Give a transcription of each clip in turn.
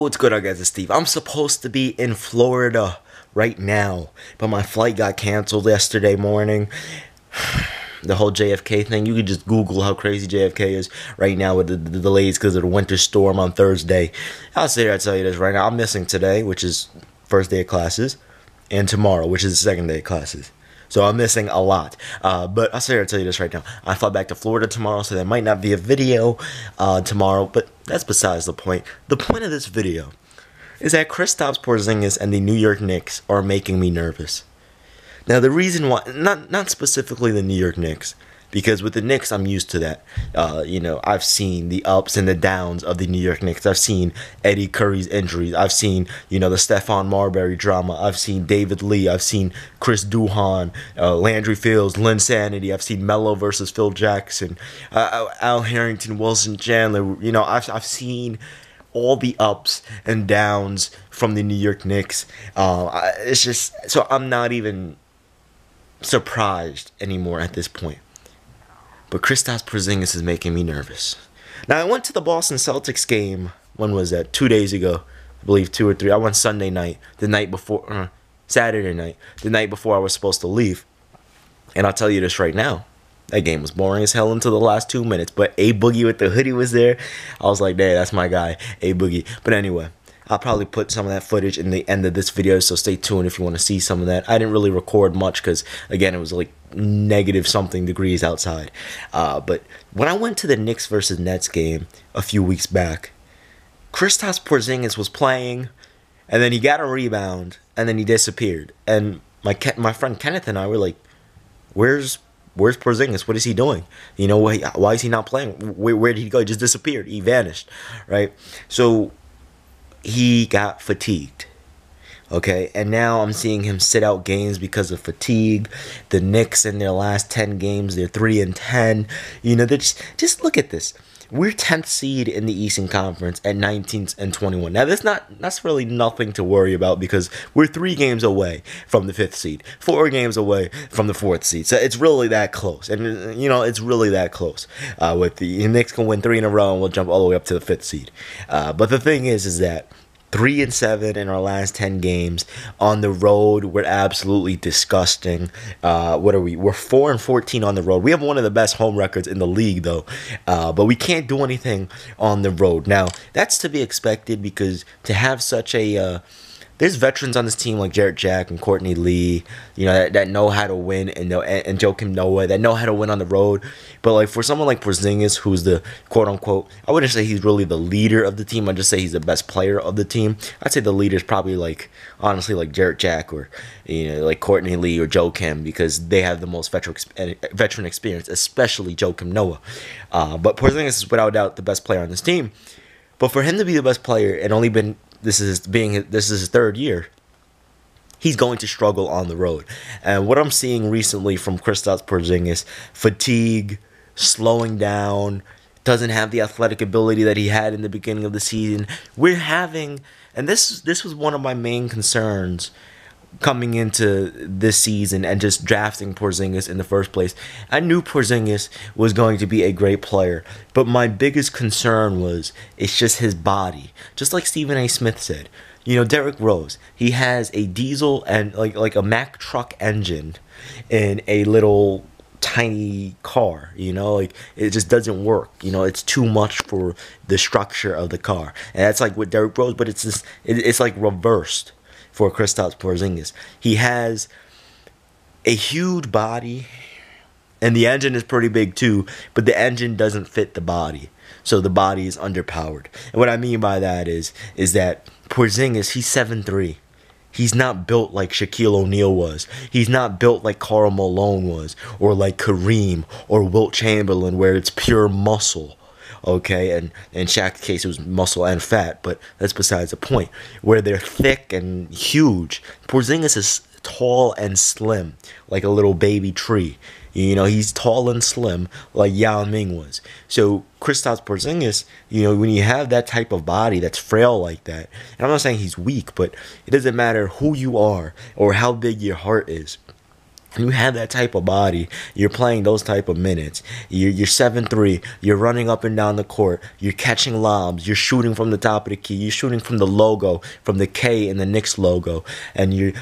What's good, guys? It's Steve. I'm supposed to be in Florida right now, but my flight got canceled yesterday morning. The whole JFK thing, you could just Google how crazy JFK is right now with the delays because of the winter storm on Thursday. I'll sit here and tell you this right now. I'm missing today, which is first day of classes, and tomorrow, which is the second day of classes. So I'm missing a lot. But I'll sit here and tell you this right now. I fly back to Florida tomorrow, so there might not be a video tomorrow, but that's besides the point. The point of this video is that Kristaps Porzingis and the New York Knicks are making me nervous. Now, the reason why, not specifically the New York Knicks, because with the Knicks, I'm used to that. I've seen the ups and the downs of the New York Knicks. I've seen Eddie Curry's injuries. I've seen, the Stephon Marbury drama. I've seen David Lee. I've seen Chris Duhon, Landry Fields, Linsanity. I've seen Melo versus Phil Jackson, Al Harrington, Wilson Chandler. I've seen all the ups and downs from the New York Knicks. It's just, so I'm not even surprised anymore at this point. But Kristaps Porzingis is making me nervous. Now, I went to the Boston Celtics game, when was that? 2 days ago. I believe 2 or 3. I went Sunday night, the night before, Saturday night, the night before I was supposed to leave. And I'll tell you this right now. That game was boring as hell until the last 2 minutes. But A Boogie with the hoodie was there. I was like, "Hey, that's my guy, A Boogie." But anyway, I'll probably put some of that footage in the end of this video, so stay tuned if you want to see some of that. I didn't really record much because, again, it was like negative something degrees outside. But when I went to the Knicks versus Nets game a few weeks back, Kristaps Porzingis was playing, and then he got a rebound, and then he disappeared. And my friend Kenneth and I were like, Where's Porzingis? What is he doing? Why is he not playing? Where did he go? He just disappeared. He vanished, right? So he got fatigued, okay? And now I'm seeing him sit out games because of fatigue. The Knicks in their last 10 games, they're 3-10. They're just look at this. We're 10th seed in the Eastern Conference at 19-21. Now, that's really nothing to worry about because we're 3 games away from the 5th seed, 4 games away from the 4th seed. So it's really that close, and it's really that close. With the Knicks can win 3 in a row, and we'll jump all the way up to the 5th seed. But the thing is that 3-7 in our last 10 games on the road. We're absolutely disgusting. What are we? We're 4-14 on the road. We have one of the best home records in the league, though. But we can't do anything on the road. Now, that's to be expected because to have such a there's veterans on this team like Jarrett Jack and Courtney Lee, that know how to win, and Joakim Noah that know how to win on the road. But like for someone like Porzingis, who's the quote unquote, I wouldn't say he's really the leader of the team. I'd just say he's the best player of the team. I'd say the leader is probably honestly like Jarrett Jack or like Courtney Lee or Joakim because they have the most veteran experience, especially Joakim Noah. But Porzingis is without doubt the best player on this team. But for him to be the best player and only been this is his 3rd year, he's going to struggle on the road. And what I'm seeing recently from Kristaps Porzingis, fatigue, slowing down, doesn't have the athletic ability that he had in the beginning of the season. We're having, and this was one of my main concerns coming into this season and just drafting Porzingis in the first place. I knew Porzingis was going to be a great player, but my biggest concern it's just his body. Just like Stephen A. Smith said, Derrick Rose, he has a diesel and like a Mack truck engine in a little tiny car, it just doesn't work. It's too much for the structure of the car. And that's like with Derrick Rose, but it's like reversed for Kristaps Porzingis. He has a huge body, and the engine is pretty big too, but the engine doesn't fit the body. So the body is underpowered. And what I mean by that is that Porzingis, he's 7'3". He's not built like Shaquille O'Neal was. He's not built like Karl Malone was, or like Kareem or Wilt Chamberlain, where it's pure muscle. Okay, and in Shaq's case, it was muscle and fat, but that's besides the point. Where they're thick and huge, Porzingis is tall and slim, like a little baby tree. He's tall and slim, like Yao Ming was. So Kristaps Porzingis, when you have that type of body that's frail like that, and I'm not saying he's weak, but it doesn't matter who you are or how big your heart is. You have that type of body. You're playing those type of minutes. You're 7'3". You're running up and down the court. You're catching lobs. You're shooting from the top of the key. You're shooting from the logo, from the K in the Knicks logo, and you're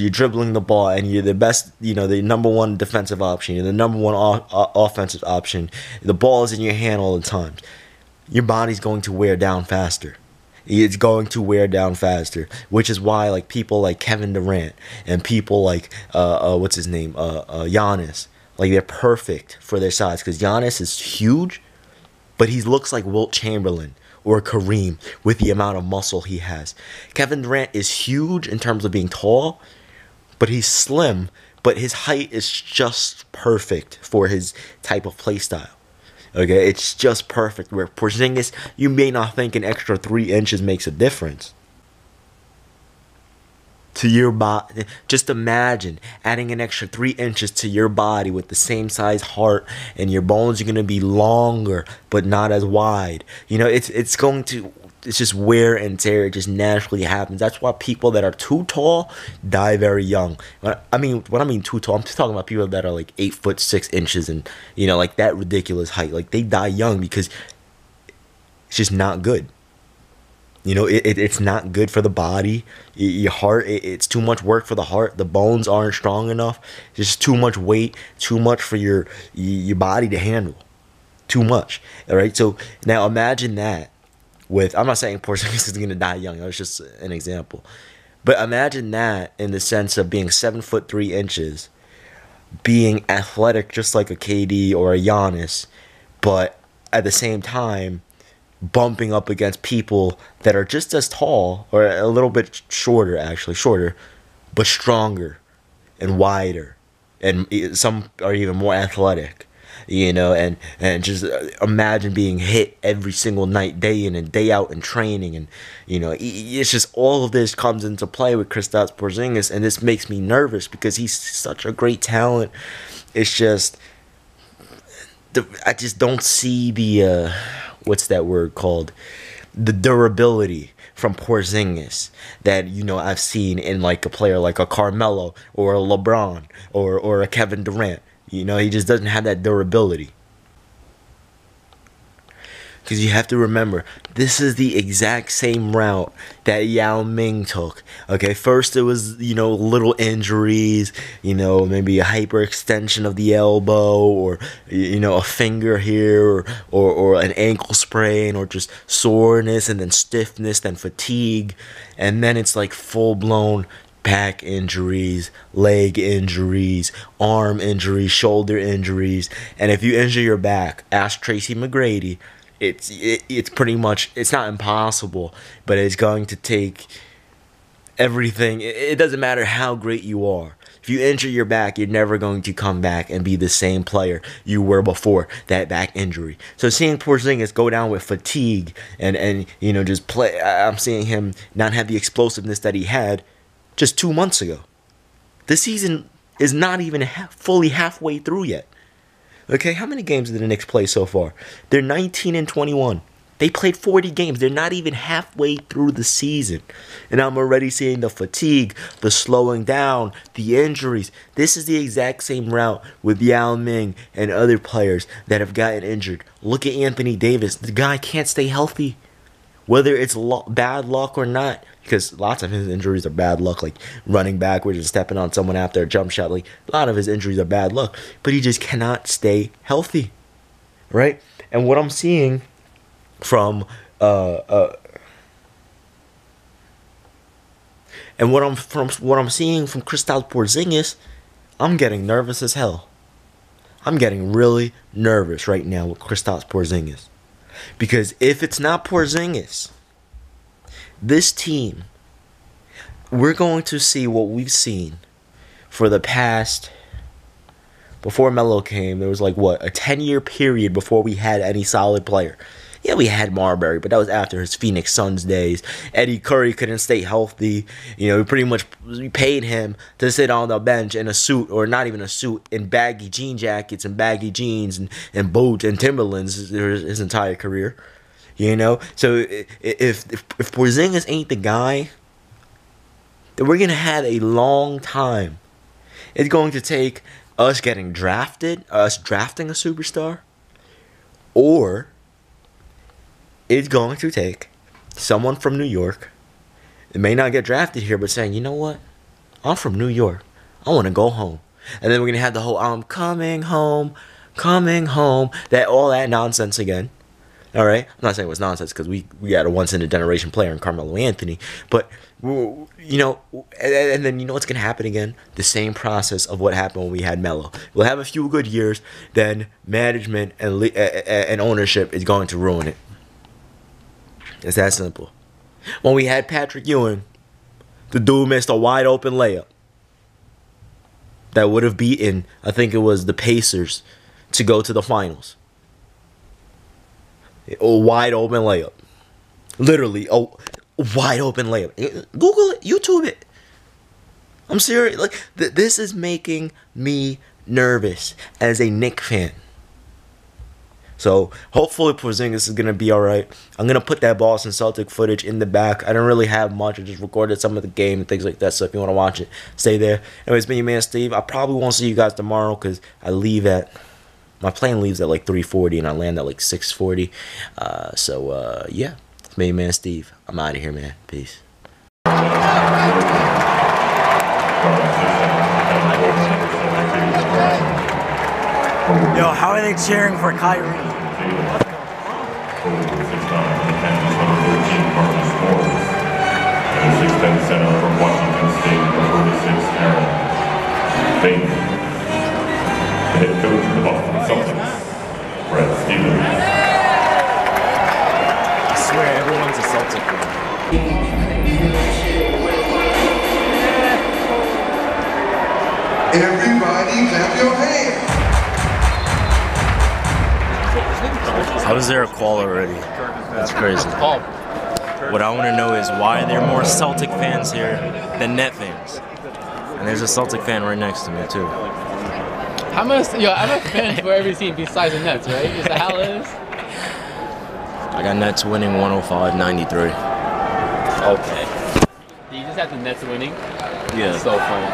dribbling the ball. And you're the best. You know, the number one defensive option. You're the number one offensive option. The ball is in your hand all the time. Your body's going to wear down faster. It's going to wear down faster, which is why like people like Kevin Durant and people like what's his name, Giannis, like they're perfect for their size because Giannis is huge, but he looks like Wilt Chamberlain or Kareem with the amount of muscle he has. Kevin Durant is huge in terms of being tall, but he's slim, but his height is just perfect for his type of play style. Okay, it's just perfect. Where Porzingis, you may not think an extra 3 inches makes a difference to your body. Just imagine adding an extra 3 inches to your body with the same size heart, and your bones are gonna be longer but not as wide. You know, it's going to. It's just wear and tear. It just naturally happens. That's why people that are too tall die very young. When I mean too tall, I'm just talking about people that are like 8'6" and you know, like that ridiculous height. Like they die young because it's just not good. You know, it's not good for the body. Your heart, it's too much work for the heart. The bones aren't strong enough. It's just too much weight, too much for your body to handle. Too much. All right. So now imagine that. I'm not saying Porzingis is going to die young. That was just an example. But imagine that in the sense of being 7'3", being athletic just like a KD or a Giannis, but at the same time bumping up against people that are just as tall or a little bit shorter, actually shorter, but stronger and wider, and some are even more athletic. You know, and just imagine being hit every single night, day in and day out in training. And, you know, it's just all of this comes into play with Kristaps Porzingis. And this makes me nervous because he's such a great talent. It's just, I just don't see the, what's that word called? The durability from Porzingis that, you know, I've seen in like a player like a Carmelo or a LeBron or a Kevin Durant. You know, he just doesn't have that durability. Because you have to remember, this is the exact same route that Yao Ming took. Okay, first it was, you know, little injuries, you know, maybe a hyperextension of the elbow or, you know, a finger here or an ankle sprain or just soreness and then stiffness, then fatigue. And then it's like full-blown back injuries, leg injuries, arm injuries, shoulder injuries. And if you injure your back, ask Tracy McGrady, it's pretty much, it's not impossible, but it's going to take everything. It doesn't matter how great you are. If you injure your back, you're never going to come back and be the same player you were before that back injury. So seeing Porzingis go down with fatigue and you know, just play, I'm seeing him not have the explosiveness that he had just 2 months ago. The season is not even fully halfway through yet. Okay, how many games did the Knicks play so far? They're 19-21. They played 40 games. They're not even halfway through the season. And I'm already seeing the fatigue, the slowing down, the injuries. This is the exact same route with Yao Ming and other players that have gotten injured. Look at Anthony Davis. The guy can't stay healthy. Whether it's bad luck or not, because lots of his injuries are bad luck, like running backwards and stepping on someone after a jump shot. Like a lot of his injuries are bad luck, but he just cannot stay healthy, right? And what I'm seeing from what I'm seeing from Kristaps Porzingis, I'm getting nervous as hell. I'm getting really nervous right now with Kristaps Porzingis. Because if it's not Porzingis, this team, we're going to see what we've seen for the past, before Melo came, there was like, what, a 10-year period before we had any solid player. Yeah, we had Marbury, but that was after his Phoenix Suns days. Eddie Curry couldn't stay healthy. You know, we paid him to sit on the bench in a suit, or not even a suit, in baggy jean jackets and baggy jeans and boots and Timberlands his entire career. You know, so if Porzingis ain't the guy, then we're gonna have a long time It's going to take us getting drafted, us drafting a superstar, or it's going to take someone from New York. It may not get drafted here, but saying, you know what? I'm from New York. I want to go home. And then we're going to have the whole I'm coming home, all that nonsense again. All right? I'm not saying it was nonsense because we got a once-in-a-generation player in Carmelo Anthony. But, you know, and then you know what's going to happen again? The same process of what happened when we had Melo. We'll have a few good years, then management and ownership is going to ruin it. It's that simple. When we had Patrick Ewing, the dude missed a wide open layup that would have beaten, I think it was the Pacers, to go to the finals. A wide open layup. Literally, a wide open layup. Google it, YouTube it. I'm serious. Like, this is making me nervous as a Knicks fan. So, hopefully Porzingis is going to be alright. I'm going to put that Boston Celtic footage in the back. I didn't really have much. I just recorded some of the game and things like that. So, if you want to watch it, stay there. Anyways, it's been your man, Steve. I probably won't see you guys tomorrow because I leave at... My plane leaves at like 3:40 and I land at like 6:40. Yeah. It's been your man, Steve. I'm out of here, man. Peace. Yo, how are they cheering for Kyrie? Center from Washington State, number 46, Aaron Bateman. The head coach of the Boston Celtics, Brad Stevens. I swear, everyone's a Celtic. Everybody clap your hands. How is there a call already? That's crazy. What I want to know is why are there more Celtic fans here than Net fans? And there's a Celtic fan right next to me too. I'm a fan for every team besides the Nets, right? Is that how it is? I got Nets winning 105-93. Okay. You just have the Nets winning? Yeah. That's so funny.